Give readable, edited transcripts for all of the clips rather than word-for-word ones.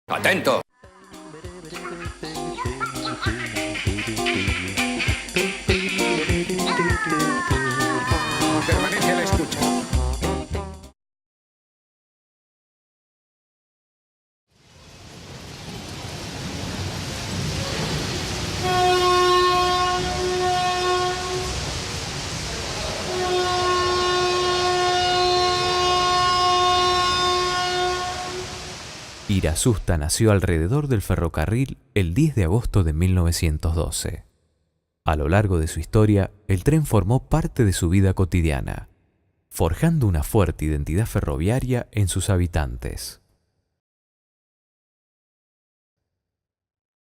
¡Atento! Permanece a la escucha. Irasusta nació alrededor del ferrocarril el 10 de agosto de 1912. A lo largo de su historia, el tren formó parte de su vida cotidiana, forjando una fuerte identidad ferroviaria en sus habitantes.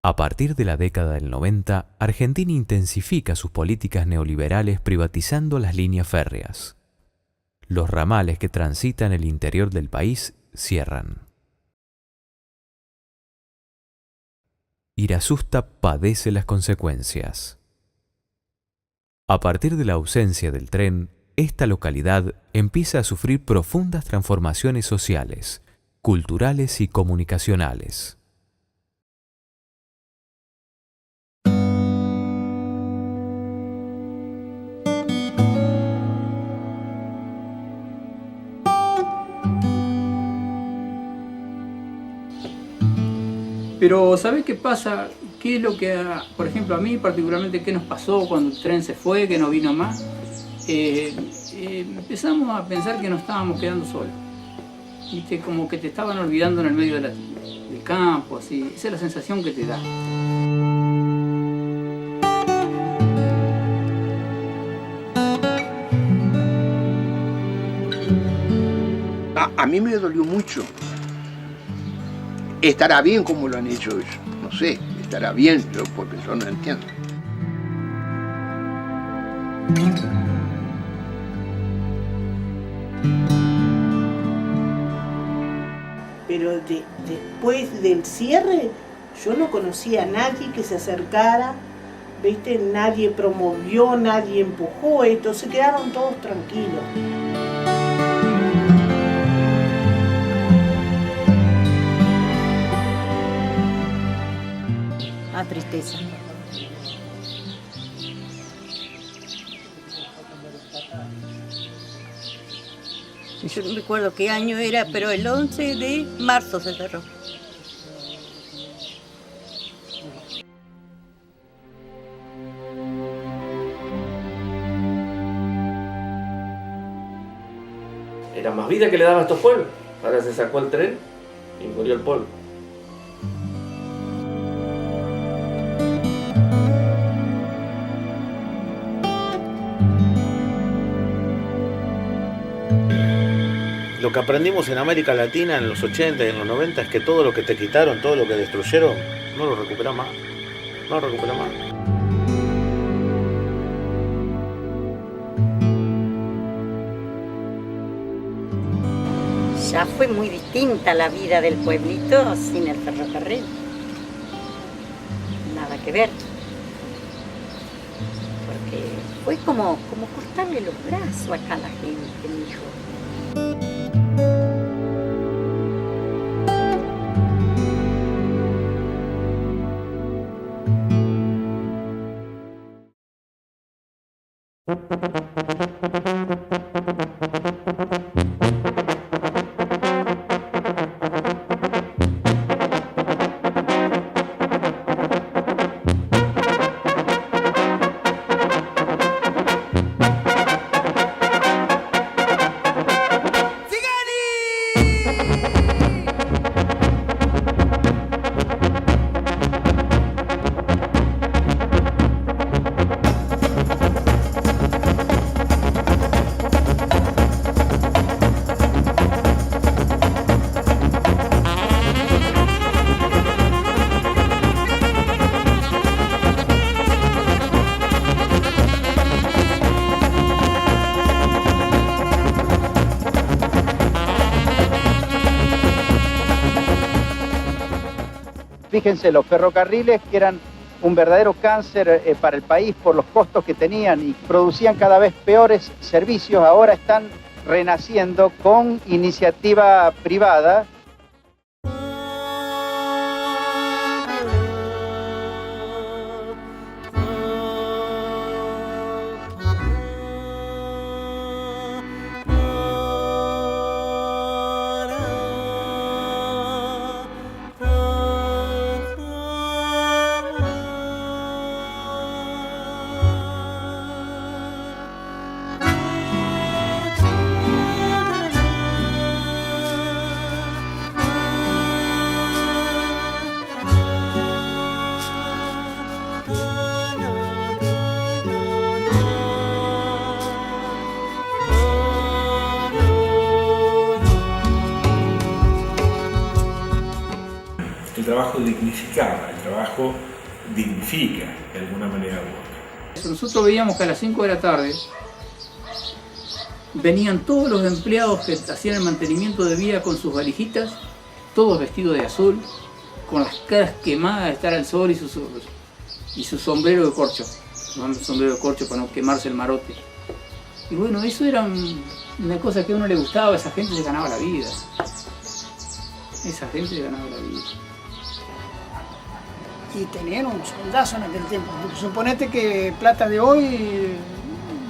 A partir de la década del 90, Argentina intensifica sus políticas neoliberales privatizando las líneas férreas. Los ramales que transitan el interior del país cierran. Irasusta padece las consecuencias. A partir de la ausencia del tren, esta localidad empieza a sufrir profundas transformaciones sociales, culturales y comunicacionales. Pero ¿sabés qué pasa? ¿Qué es lo que, por ejemplo, a mí particularmente, qué nos pasó cuando el tren se fue, que no vino más? Empezamos a pensar que nos estábamos quedando solos. ¿Viste? Como que te estaban olvidando en el medio del campo, así. Esa es la sensación que te da. A mí me dolió mucho. Estará bien como lo han hecho ellos, no sé, estará bien, porque yo no entiendo. Pero después del cierre, yo no conocía a nadie que se acercara, ¿viste? Nadie promovió, nadie empujó esto, se quedaron todos tranquilos. Tristeza. Yo no recuerdo qué año era, pero el 11 de marzo se cerró. Era más vida que le daba a estos pueblos. Ahora se sacó el tren y murió el pueblo. Lo que aprendimos en América Latina en los 80 y en los 90 es que todo lo que te quitaron, todo lo que destruyeron, no lo recuperás más. No lo recuperás más. Ya fue muy distinta la vida del pueblito sin el ferrocarril. Nada que ver. Porque fue como cortarle los brazos acá a la gente, mi hijo. Fíjense, los ferrocarriles que eran un verdadero cáncer para el país por los costos que tenían y producían cada vez peores servicios, ahora están renaciendo con iniciativa privada. el trabajo dignificaba, el trabajo dignifica de alguna manera u otra. Nosotros veíamos que a las 5 de la tarde venían todos los empleados que hacían el mantenimiento de vía con sus valijitas, todos vestidos de azul, con las caras quemadas de estar al sol y su sombrero de corcho. Un sombrero de corcho para no quemarse el marote. Y bueno, eso era una cosa que a uno le gustaba, esa gente se ganaba la vida. Esa gente se ganaba la vida. Y tenían un soldazo en aquel tiempo. Suponete que plata de hoy,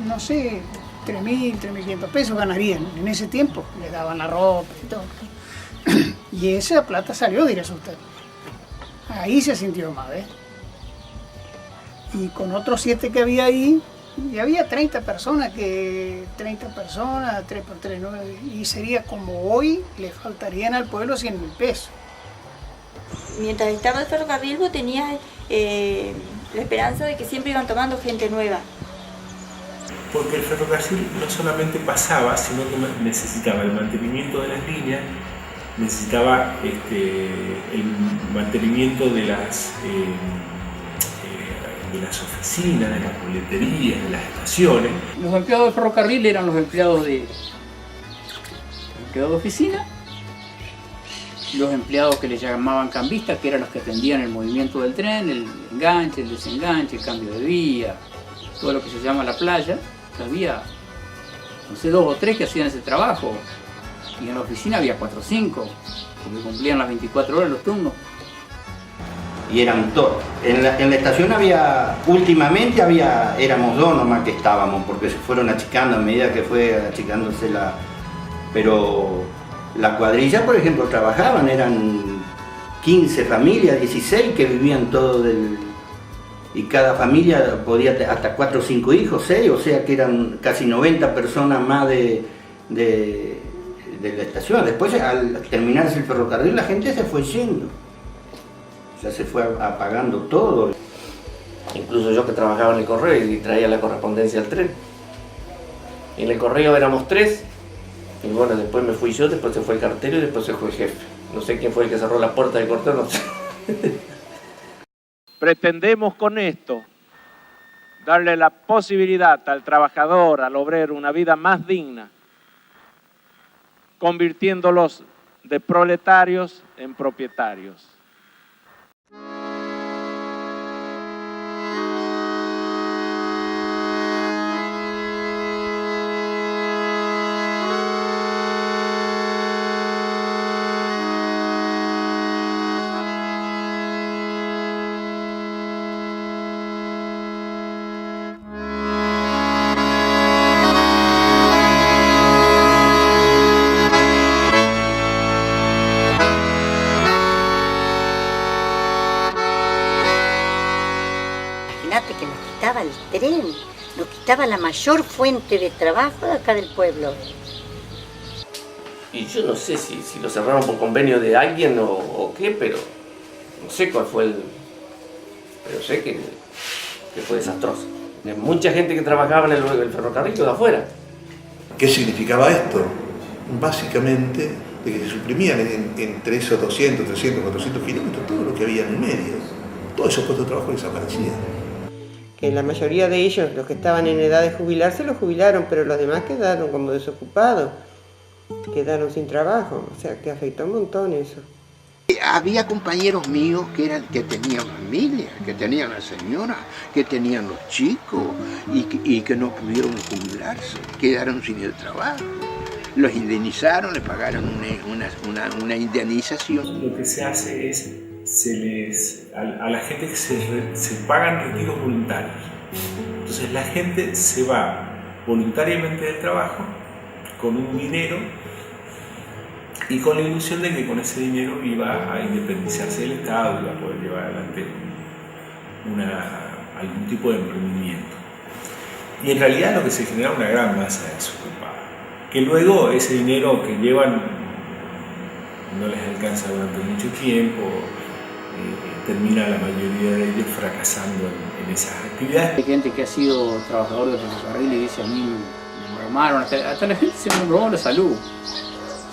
no sé, 3.000, 3.500 pesos ganarían. En ese tiempo les daban la ropa y todo. Y esa plata salió, dirás usted. Ahí se sintió más, ¿ves? Y con otros 7 que había ahí, y había 30 personas, 3 por 3, 9, y sería como hoy, le faltarían al pueblo 100.000 pesos. Mientras estaba el ferrocarril vos tenías la esperanza de que siempre iban tomando gente nueva. Porque el ferrocarril no solamente pasaba, sino que necesitaba el mantenimiento de las líneas, necesitaba el mantenimiento de las oficinas, de las boleterías, de las estaciones. Los empleados del ferrocarril eran los empleados de oficina, los empleados que les llamaban cambistas, que eran los que atendían el movimiento del tren, el enganche, el desenganche, el cambio de vía, todo lo que se llama la playa. Había, no sé, 2 o 3 que hacían ese trabajo, y en la oficina había 4 o 5, porque cumplían las 24 horas los turnos. Y eran todos. En la estación últimamente éramos 2 nomás que estábamos, porque se fueron achicando a medida que fue achicándose pero la cuadrilla, por ejemplo, trabajaban, eran 15 familias, 16 que vivían todo y cada familia podía hasta 4 o 5 hijos, 6, o sea que eran casi 90 personas más de la estación. Después, al terminarse el ferrocarril, la gente se fue yendo. Ya se fue apagando todo. Incluso yo que trabajaba en el correo y traía la correspondencia al tren. Y en el correo éramos 3. Y bueno, después me fui yo, después se fue el cartero y después se fue el jefe. No sé quién fue el que cerró la puerta del correo, no sé. Pretendemos con esto darle la posibilidad al trabajador, al obrero, una vida más digna, convirtiéndolos de proletarios en propietarios. Que nos quitaba el tren, nos quitaba la mayor fuente de trabajo de acá del pueblo. Y yo no sé si lo cerraron por convenio de alguien o qué, pero no sé cuál fue pero sé que fue desastroso. Hay mucha gente que trabajaba en el ferrocarril de afuera. ¿Qué significaba esto? Básicamente de que se suprimían entre esos 200, 300, 400 kilómetros todo lo que había en el medio. Todos esos puestos de trabajo desaparecían. Que la mayoría de ellos, los que estaban en edad de jubilarse, los jubilaron, pero los demás quedaron como desocupados, quedaron sin trabajo, o sea que afectó un montón eso. Había compañeros míos que tenían familia, que tenían la señora, que tenían los chicos y que no pudieron jubilarse, quedaron sin el trabajo. Los indemnizaron, les pagaron una indemnización. Lo que se hace es a la gente que se pagan retiros voluntarios. Entonces la gente se va voluntariamente del trabajo con un dinero y con la ilusión de que con ese dinero iba a independizarse del Estado, iba a poder llevar adelante algún tipo de emprendimiento. Y en realidad lo que se genera una gran masa de desocupados, que luego ese dinero que llevan no les alcanza durante mucho tiempo. Termina la mayoría de ellos fracasando en esas actividades. Hay gente que ha sido trabajador del ferrocarril y dice: a mí me bromaron, hasta la gente se me bromó la salud,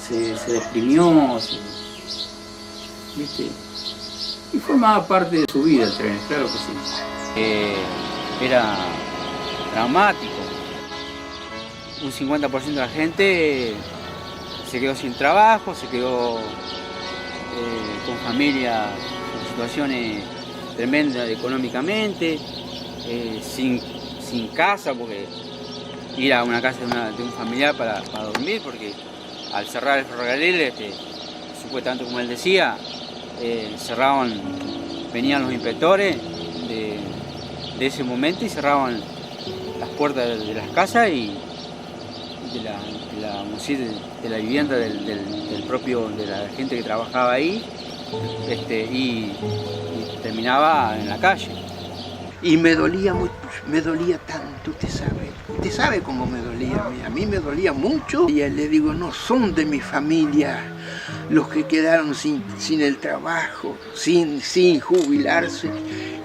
se deprimió, ¿viste? Y formaba parte de su vida el tren, claro que sí. Era traumático. Un 50% de la gente se quedó sin trabajo, se quedó con familia en situaciones tremendas económicamente, sin casa, porque ir a una casa de un familiar para dormir, porque al cerrar el ferrocarril, supuestamente como él decía, venían los inspectores de ese momento y cerraban las puertas de las casas y de la vivienda de la gente que trabajaba ahí, y terminaba en la calle. Y me dolía mucho, me dolía tanto, usted sabe cómo me dolía a mí me dolía mucho. Y le digo, no son de mi familia los que quedaron sin el trabajo, sin jubilarse.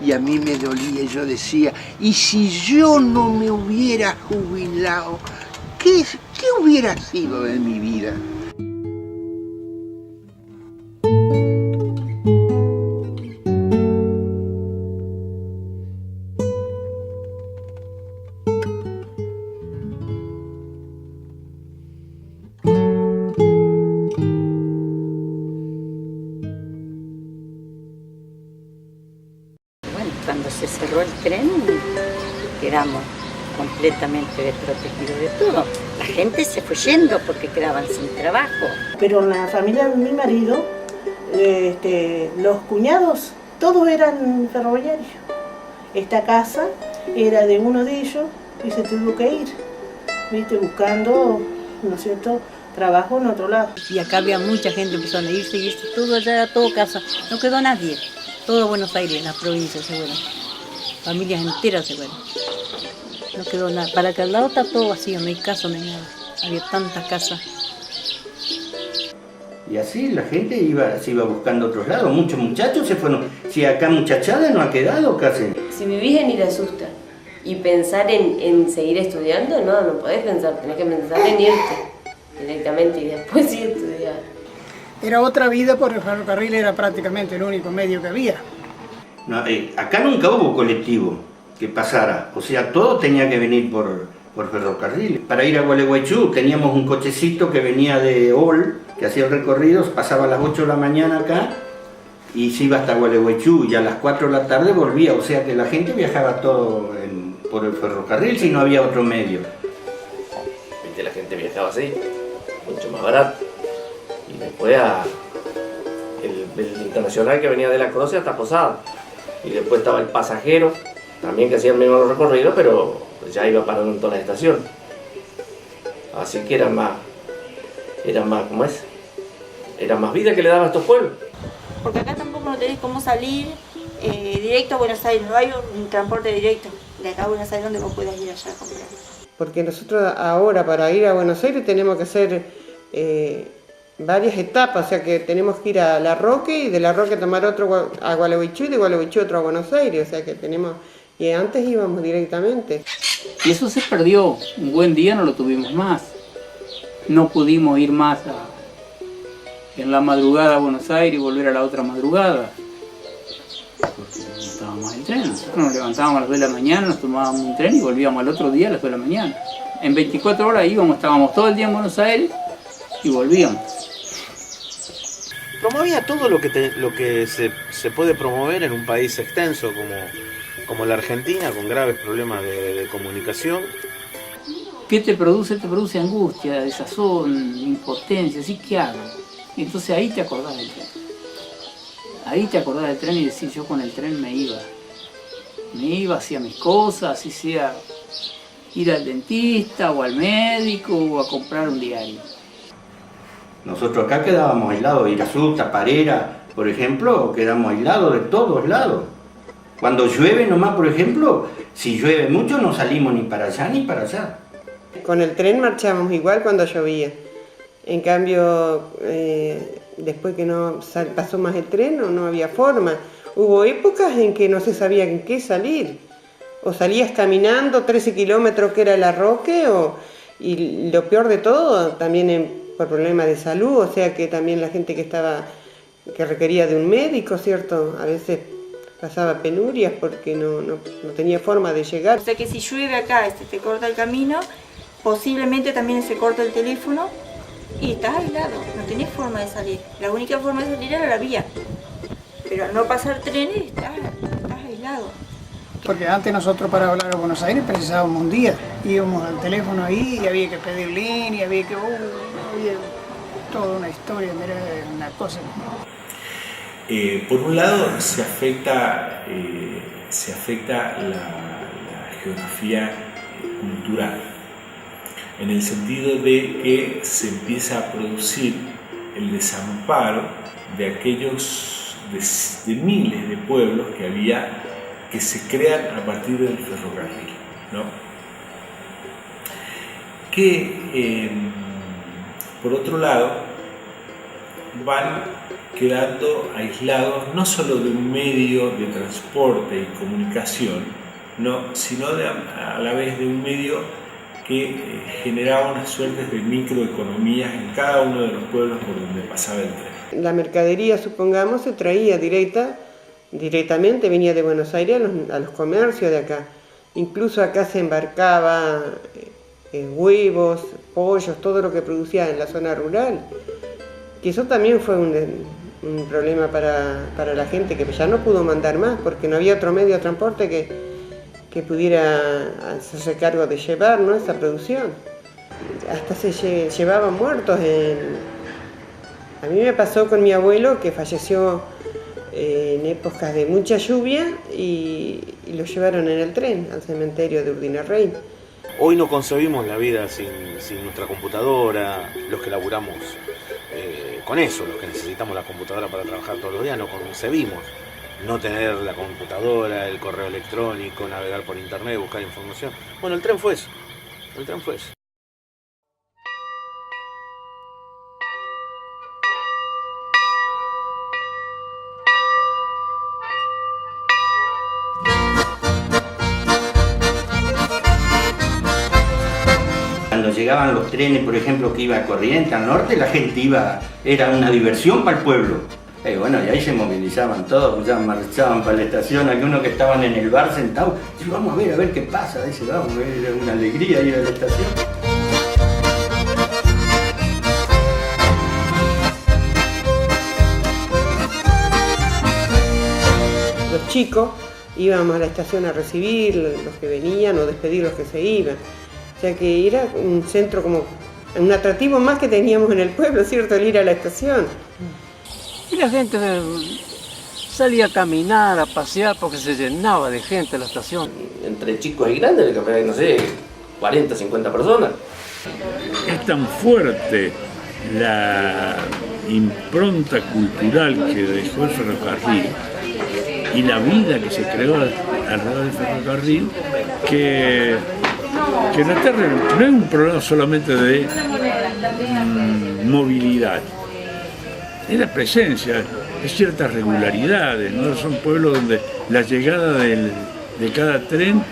Y a mí me dolía, yo decía, y si yo no me hubiera jubilado, ¿qué hubiera sido de mi vida? Bueno, cuando se cerró el tren, quedamos completamente desprotegidos de todo. La gente se fue yendo porque quedaban sin trabajo. Pero en la familia de mi marido, los cuñados, todos eran ferroviarios. Esta casa era de uno de ellos y se tuvo que ir, ¿viste? Buscando, ¿no es cierto?, trabajo en otro lado. Y acá había mucha gente, empezaron a irse, todo allá era todo casa. No quedó nadie. Todo Buenos Aires, las provincias se fueron. Familias enteras se fueron. No quedó nada. Para que al lado está todo vacío, no hay casa, no hay nada. Había tantas casas. Y así la gente se iba buscando otros lados. Muchos muchachos se fueron. Si acá muchachada no ha quedado casi. Si vivís en ir asusta y pensar en seguir estudiando, no podés pensar. Tenés que pensar en irte directamente y después sí estudiar. Era otra vida porque el ferrocarril era prácticamente el único medio que había. No, acá nunca hubo colectivo que pasara. O sea, todo tenía que venir por ferrocarril. Para ir a Gualeguaychú teníamos un cochecito que venía de Ol, que hacía recorridos, pasaba a las 8 de la mañana acá y se iba hasta Gualeguaychú y a las 4 de la tarde volvía. O sea que la gente viajaba todo por el ferrocarril si no había otro medio. Viste, la gente viajaba así, mucho más barato. Y después el internacional que venía de La Croce hasta Posada. Y después estaba el pasajero, también que hacía el mismo recorrido, pero ya iba parando en todas las estaciones. Así que era más, ¿cómo es? Era más vida que le daba a estos pueblos. Porque acá tampoco no tenés cómo salir directo a Buenos Aires, no hay un transporte directo de acá a Buenos Aires donde vos puedas ir allá a comprar. Porque nosotros ahora para ir a Buenos Aires tenemos que hacer varias etapas, o sea que tenemos que ir a La Roque y de La Roque tomar otro a Gualeguaychú y de Gualeguaychú otro a Buenos Aires, o sea que tenemos, y antes íbamos directamente. Y eso se perdió, un buen día no lo tuvimos más, no pudimos ir más en la madrugada a Buenos Aires y volver a la otra madrugada, porque no estaba más el tren. Nosotros nos levantábamos a las 2 de la mañana, nos tomábamos un tren y volvíamos al otro día a las 2 de la mañana. En 24 horas estábamos todo el día en Buenos Aires y volvíamos. Promovía todo lo que se puede promover en un país extenso como la Argentina, con graves problemas de comunicación. ¿Qué te produce? Te produce angustia, desazón, impotencia, ¿sí? ¿Qué hago? Y entonces ahí te acordás del tren. Ahí te acordás del tren y decís, yo con el tren me iba. Hacía mis cosas, así sea ir al dentista o al médico o a comprar un diario. Nosotros acá quedábamos aislados, Irazú, Taparera, por ejemplo, quedamos aislados de todos lados. Cuando llueve nomás, por ejemplo, si llueve mucho no salimos ni para allá ni para allá. Con el tren marchamos igual cuando llovía. En cambio, después que no pasó más el tren, no había forma. Hubo épocas en que no se sabía en qué salir. O salías caminando 13 kilómetros que era La Roque, y lo peor de todo, también por problemas de salud, o sea que también la gente que estaba que requería de un médico, ¿cierto? A veces pasaba penurias porque no tenía forma de llegar. O sea que si llueve acá, te corta el camino, posiblemente también se corta el teléfono y estás aislado, no tenés forma de salir. La única forma de salir era la vía, pero al no pasar trenes estás aislado. Porque antes nosotros para hablar a Buenos Aires precisábamos un día, íbamos al teléfono ahí y había que pedir línea, había toda una historia, mira, una cosa. Por un lado se afecta la geografía cultural, en el sentido de que se empieza a producir el desamparo de aquellos de miles de pueblos que se crean a partir del ferrocarril, ¿no? Que por otro lado van quedando aislados no solo de un medio de transporte y comunicación, ¿no? Sino a la vez de un medio que generaba unas suertes de microeconomías en cada uno de los pueblos por donde pasaba el tren. La mercadería, supongamos, se traía directamente, venía de Buenos Aires a los comercios de acá. Incluso acá se embarcaba huevos, pollos, todo lo que producía en la zona rural. Que eso también fue un problema para la gente que ya no pudo mandar más, porque no había otro medio de transporte que pudiera hacerse cargo de llevar, ¿no?, esa producción. Hasta se llevaban muertos. A mí me pasó con mi abuelo, que falleció en épocas de mucha lluvia y lo llevaron en el tren al cementerio de Urdinarrey. Hoy no concebimos la vida sin nuestra computadora, los que laburamos con eso, los que necesitamos la computadora para trabajar todos los días, no concebimos no tener la computadora, el correo electrónico, navegar por internet, buscar información. Bueno, el tren fue eso. Cuando llegaban los trenes, por ejemplo, que iba a Corrientes, al norte, la gente era una diversión para el pueblo. Bueno, y ahí se movilizaban todos, ya marchaban para la estación, algunos que estaban en el bar sentados, y vamos a ver qué pasa, dice, vamos, era una alegría ir a la estación. Los chicos íbamos a la estación a recibir los que venían o despedir los que se iban. O sea que era un centro como un atractivo más que teníamos en el pueblo, ¿cierto?, el ir a la estación. Y la gente salía a caminar, a pasear, porque se llenaba de gente la estación. Entre chicos y grandes, no sé, 40, 50 personas. Es tan fuerte la impronta cultural que dejó el ferrocarril y la vida que se creó alrededor del ferrocarril que la Tierra no es un problema solamente de movilidad, es la presencia, es ciertas regularidades, ¿no? Son pueblos donde la llegada de cada tren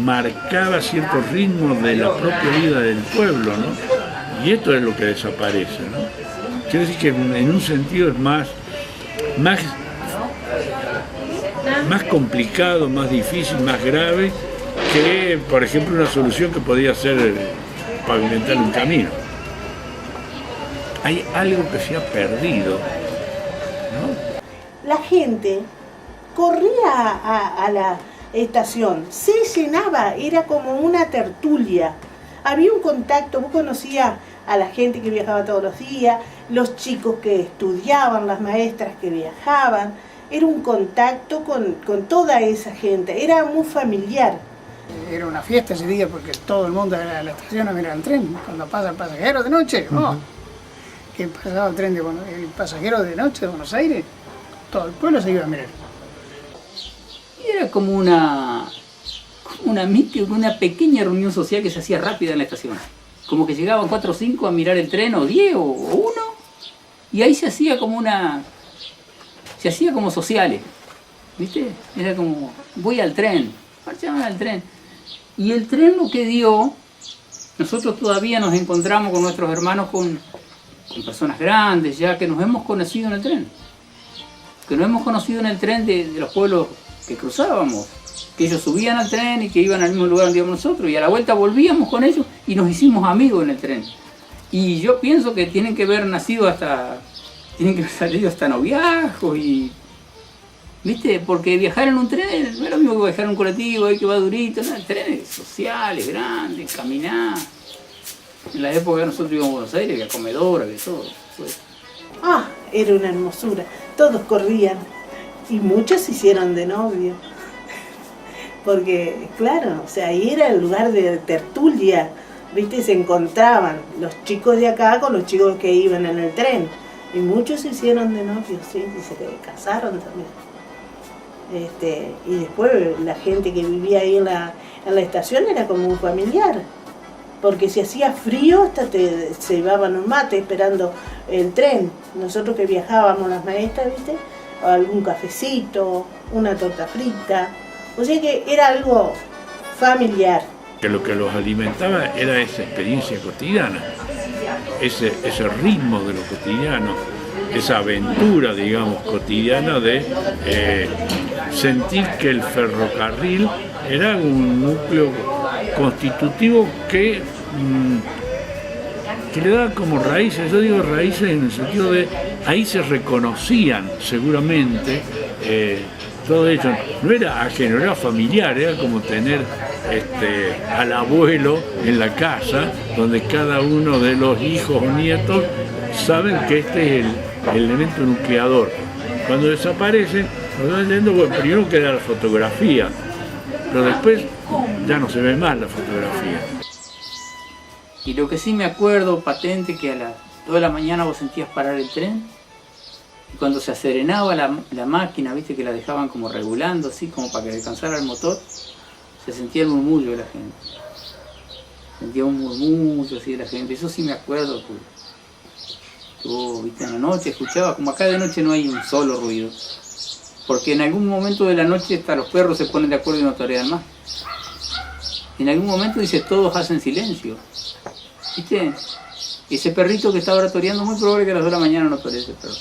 marcaba ciertos ritmos de la propia vida del pueblo, ¿no? Y esto es lo que desaparece, ¿no? Quiere decir que en un sentido es más complicado, más difícil, más grave que, por ejemplo, una solución que podía ser pavimentar un camino. Hay algo que se ha perdido, ¿no? La gente corría a la estación, se llenaba, era como una tertulia. Había un contacto, vos conocías a la gente que viajaba todos los días, los chicos que estudiaban, las maestras que viajaban. Era un contacto con toda esa gente, era muy familiar. Era una fiesta ese día porque todo el mundo era a la estación a mirar el tren. Cuando pasa el pasajero de noche, que pasaba el pasajero de noche de Buenos Aires, todo el pueblo se iba a mirar. Era como una pequeña reunión social que se hacía rápida en la estación. Como que llegaban 4 o 5 a mirar el tren, o 10 o 1, y ahí se hacía como sociales, ¿viste? Era como, voy al tren, marchaban al tren. Y el tren lo que dio, nosotros todavía nos encontramos con nuestros hermanos con personas grandes ya que nos hemos conocido en el tren. Que nos hemos conocido en el tren de los pueblos que cruzábamos. Que ellos subían al tren y que iban al mismo lugar donde íbamos nosotros. Y a la vuelta volvíamos con ellos y nos hicimos amigos en el tren. Y yo pienso que tienen que haber nacido hasta... Tienen que haber salido hasta noviazgos y... ¿Viste? Porque viajar en un tren no es lo mismo que viajar en un colectivo que va durito, ¿no? El tren es sociales, grandes, caminar. En la época que nosotros íbamos a Buenos Aires, había comedor, había todo. Pues. Ah, era una hermosura. Todos corrían y muchos se hicieron de novio. Porque, claro, o sea, ahí era el lugar de tertulia, ¿viste? Se encontraban los chicos de acá con los chicos que iban en el tren. Y muchos se hicieron de novios, sí, y se casaron también. Y después la gente que vivía ahí en la estación era como un familiar. Porque si hacía frío, hasta se llevaban un mate esperando el tren. Nosotros que viajábamos las maestras, ¿viste? Algún cafecito, una torta frita. O sea que era algo familiar. Que lo que los alimentaba era esa experiencia cotidiana, ese ritmo de lo cotidiano, esa aventura, digamos, cotidiana de sentir que el ferrocarril era un núcleo constitutivo que le daba como raíces. Yo digo raíces en el sentido de ahí se reconocían seguramente todo eso. No era ajeno, era familiar, era como tener al abuelo en la casa, donde cada uno de los hijos o nietos saben que este es el elemento nucleador. Cuando desaparecen, primero queda la fotografía, pero después ya no se ve más la fotografía. Y lo que sí me acuerdo patente, que a las 2 de la mañana vos sentías parar el tren, y cuando se acerenaba la máquina, viste que la dejaban como regulando, así como para que descansara el motor, se sentía el murmullo de la gente. Sentía un murmullo así de la gente, eso sí me acuerdo. Que vos, viste, en la noche escuchaba, como acá de noche no hay un solo ruido. Porque en algún momento de la noche hasta los perros se ponen de acuerdo y no torean más. En algún momento dice, todos hacen silencio. ¿Viste? Ese perrito que está ahora toreando, muy probable que a las 2 de la mañana no toree ese perro.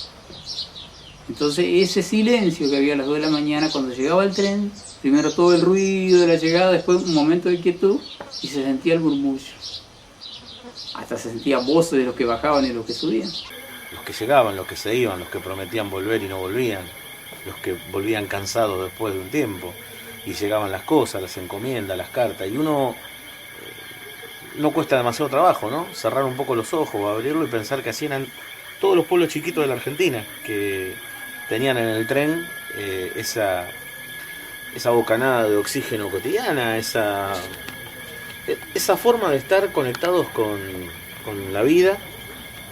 Entonces ese silencio que había a las 2 de la mañana cuando llegaba el tren, primero todo el ruido de la llegada, después un momento de quietud y se sentía el murmullo. Hasta se sentía voces de los que bajaban y los que subían. Los que llegaban, los que se iban, los que prometían volver y no volvían, los que volvían cansados después de un tiempo, y llegaban las cosas, las encomiendas, las cartas, y uno no cuesta demasiado trabajo, ¿no? Cerrar un poco los ojos, abrirlo y pensar que así eran todos los pueblos chiquitos de la Argentina, que tenían en el tren esa bocanada de oxígeno cotidiana, esa forma de estar conectados con la vida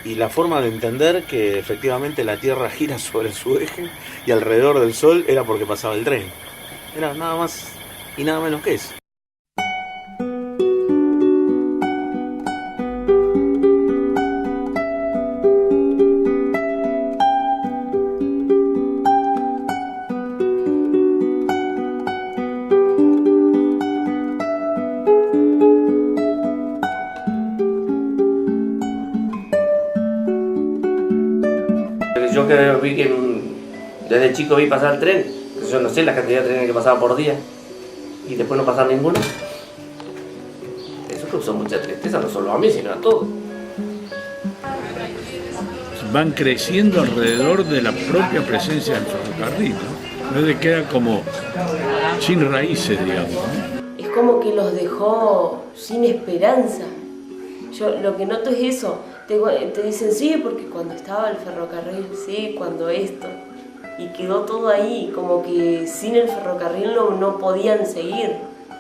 y la forma de entender que efectivamente la Tierra gira sobre su eje y alrededor del Sol era porque pasaba el tren. Era nada más y nada menos que eso. Yo que vi que desde chico vi pasar el tren, yo no sé la cantidad de trenes que pasaba por día y después no pasaba ninguno. Eso causó mucha tristeza, no solo a mí, sino a todos. Van creciendo alrededor de la propia presencia del ferrocarril, ¿no? No le queda como sin raíces, digamos, ¿no? Es como que los dejó sin esperanza. Yo lo que noto es eso. Te dicen, sí, porque cuando estaba el ferrocarril, sí, cuando esto. Y quedó todo ahí, como que sin el ferrocarril no podían seguir.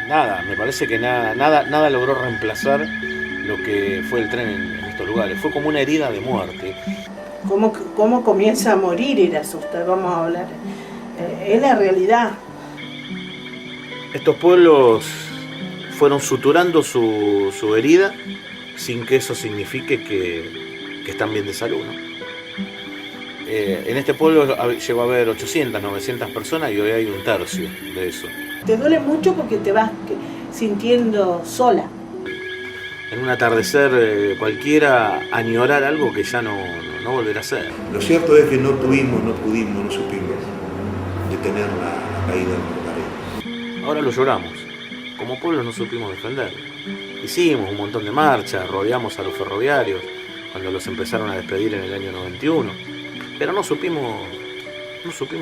Nada, me parece que nada logró reemplazar lo que fue el tren en estos lugares. Fue como una herida de muerte. ¿Cómo comienza a morir el Azusta? Vamos a hablar. Es la realidad. Estos pueblos fueron suturando su herida sin que eso signifique que están bien de salud, ¿no? En este pueblo llegó a haber 800, 900 personas y hoy hay un tercio de eso. Te duele mucho porque te vas sintiendo sola. en un atardecer cualquiera, añorar algo que ya no volverá a ser. Lo cierto es que no supimos detener la caída del ferrocarril. Ahora lo lloramos. Como pueblo no supimos defenderlo. Hicimos un montón de marchas, rodeamos a los ferroviarios cuando los empezaron a despedir en el año 91, pero no supimos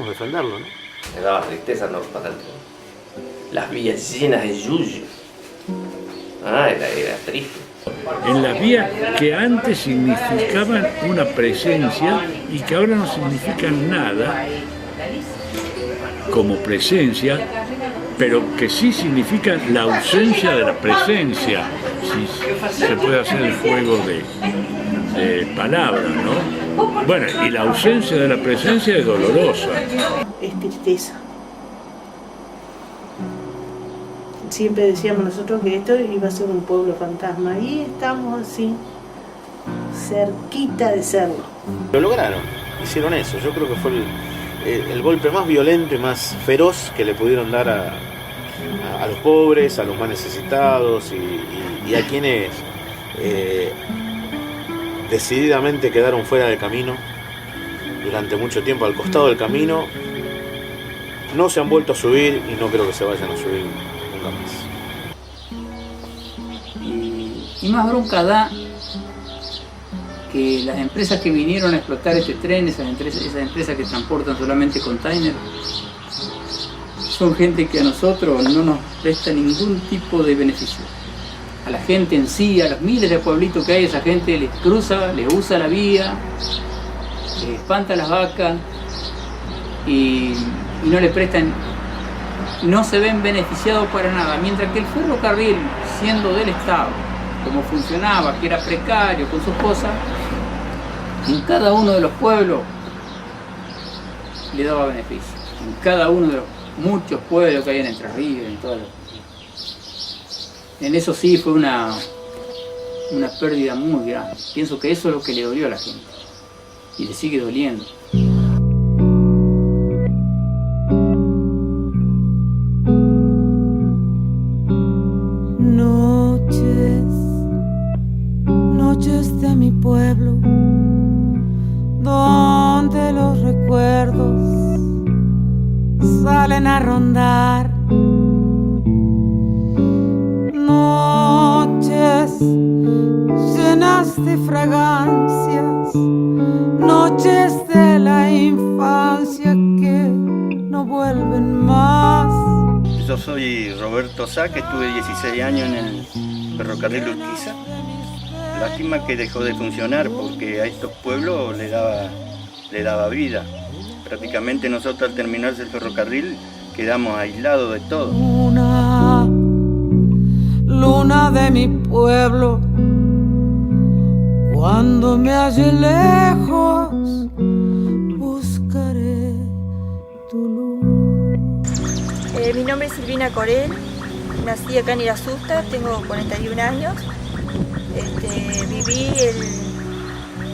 defenderlo, ¿no? Me daba tristeza no pasar el tren. Las vías llenas de yuyo. Era triste. En las vías que antes significaban una presencia y que ahora no significan nada como presencia, pero que sí significan la ausencia de la presencia, si se puede hacer el juego de palabras, ¿no? Bueno, y la ausencia de la presencia es dolorosa. Es tristeza. Siempre decíamos nosotros que esto iba a ser un pueblo fantasma y estamos así, cerquita de serlo. Lo lograron, hicieron eso. Yo creo que fue el golpe más violento y más feroz que le pudieron dar a los pobres, a los más necesitados y a quienes decididamente quedaron fuera del camino durante mucho tiempo, al costado del camino. No se han vuelto a subir y no creo que se vayan a subir nunca más. Y más bronca da que las empresas que vinieron a explotar este tren, esas empresas que transportan solamente containers, son gente que a nosotros no nos presta ningún tipo de beneficio. A la gente en sí, a los miles de pueblitos que hay, esa gente les cruza, les usa la vía, les espanta las vacas y no le prestan, no se ven beneficiados para nada. Mientras que el ferrocarril, siendo del Estado, como funcionaba, que era precario con sus cosas, en cada uno de los pueblos le daba beneficio. En cada uno de los muchos pueblos que hay en Entre Ríos, en todos los... En eso sí fue una pérdida muy grande. Pienso que eso es lo que le dolió a la gente. Y le sigue doliendo. Noches de mi pueblo, donde los recuerdos salen a rondar. Noches llenas de fragancias, noches de la infancia que no vuelven más. Yo soy Roberto Sá, que estuve 16 años en el ferrocarril Urquiza. Lástima que dejó de funcionar porque a estos pueblos le daba vida. Prácticamente nosotros al terminarse el ferrocarril quedamos aislados de todo. Luna de mi pueblo, cuando me halle lejos, buscaré tu luz. Mi nombre es Silvina Corel, nací acá en Irasusta, tengo 41 años. Viví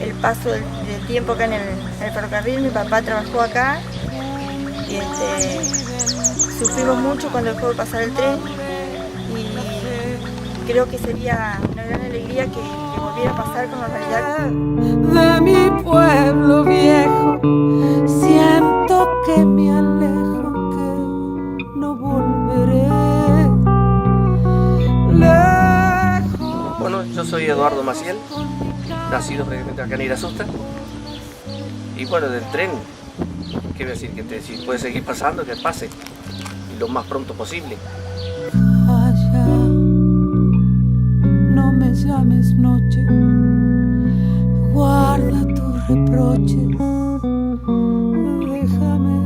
el paso del tiempo acá en el ferrocarril. Mi papá trabajó acá y sufrimos mucho cuando dejó de pasar el tren. Creo que sería una gran alegría que volviera a pasar con normalidad. De mi pueblo viejo, siento que me alejo, que no volveré. Bueno, yo soy Eduardo Maciel, nacido precisamente acá en Irasusta. Y bueno, del tren, ¿qué voy a decir? Que si puede seguir pasando, que pase lo más pronto posible. No me llames noche, guarda tus reproches, déjame.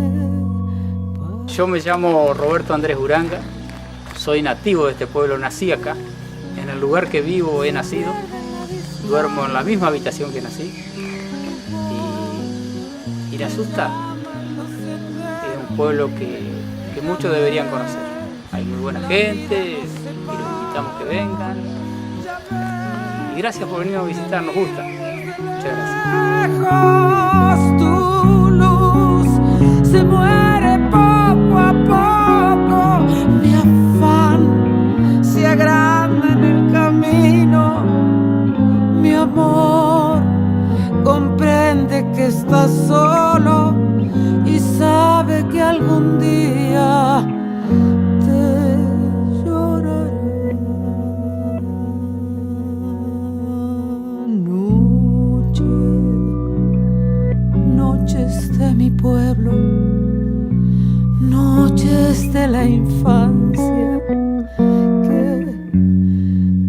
Yo me llamo Roberto Andrés Uranga, soy nativo de este pueblo, nací acá, en el lugar que vivo he nacido, duermo en la misma habitación que nací. Y Irasusta es un pueblo que muchos deberían conocer. Hay muy buena gente y los invitamos que vengan. Y gracias por venir a visitar, nos gusta. Muchas gracias. Tu luz se muere poco a poco, mi afán se agranda en el camino. pueblo, noches de la infancia que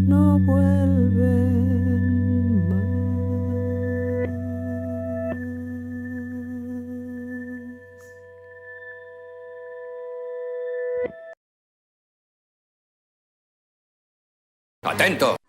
no vuelven más. ¡Atento!